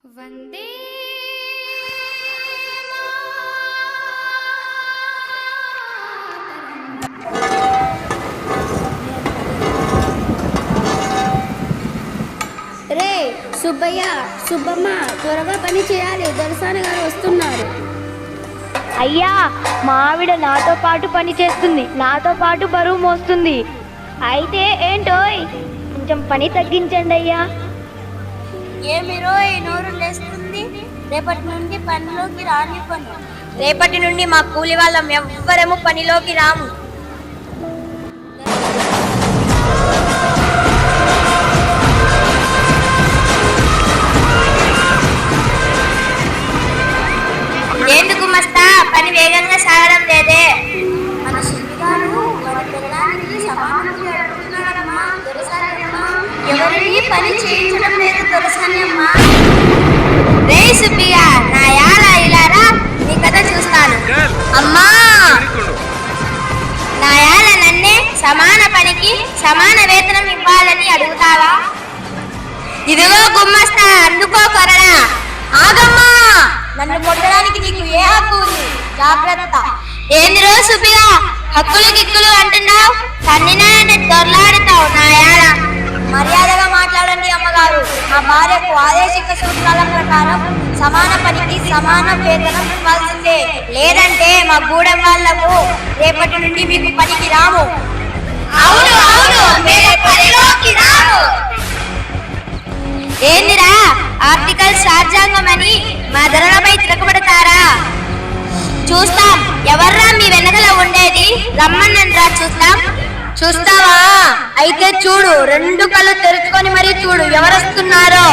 వందే రే సుబ్బయ్య సుబ్బమ్మ త్వరగా పని చేయాలి, దొరసాని గారు వస్తున్నారు. అయ్యా, మా ఆవిడ నాతో పాటు పని చేస్తుంది, నాతో పాటు బరువు మోస్తుంది. అయితే ఏంటోయ్, కొంచెం పని తగ్గించండి అయ్యా. ఏమిరో ఈ నోరు లేస్తుంది. రేపటి నుండి పనిలోకి రానివ్వను. రేపటి నుండి మా కూలి వాళ్ళం ఎవ్వరము పనిలోకి రాము. ఎందుకు మస్తా పని వేగంగా సాగడం లేదే? మన శిల్పిగారు వారి పిల్లలకి సమానంగా అడుగుతున్నాడమ్మా. దొరసానమ్మా, ఎవరిని పని చేయించడం లేదు దొరసానమ్మా. రే సుబ్బిగా, నా యాల ఇలారా, నీ కథ చూస్తాను. అమ్మా, నా యాల నన్నే సమాన పనికి సమాన వేతనం ఇవ్వాలని అడుగుతావా? ఇదిగో గుమ్మస్తా, అందుకో కొరడా. ఆగమ్మా, నన్ను కొట్టడానికి నీకు ఏ హక్కు ఉంది? జాగ్రత్త. ఏంది రోజు సుబ్బిగా హక్కులు గిక్కులు అంటున్నావు? కన్నినాయంటే దొర్లాడుతావు నా యాల. మర్యాదగా మాట్లాడండి అమ్మగారు. మా భార్యకు ఆదేశిక సూత్రాల ప్రకారం సమాన పనికి సమాన వేతనం ఇవ్వాల్సిందే, లేదంటే మా గూడెం వాళ్లకు రేపటి నుండి మీకు పనికి రాము. అవును అవును, మీరు పనిలోకి రాము. ఏందిరా ఆర్టికల్ రాజ్యాంగం అని మా ధరలపై తిరగబడతారా? చూస్తాం, ఎవర్రా మీ వెనకల ఉండేది? రమ్మన్నండ్రా చూస్తాం. చూస్తావా? అయితే చూడు, రెండు కళ్ళు తెరుచుకొని మరీ చూడు ఎవరొస్తున్నారో.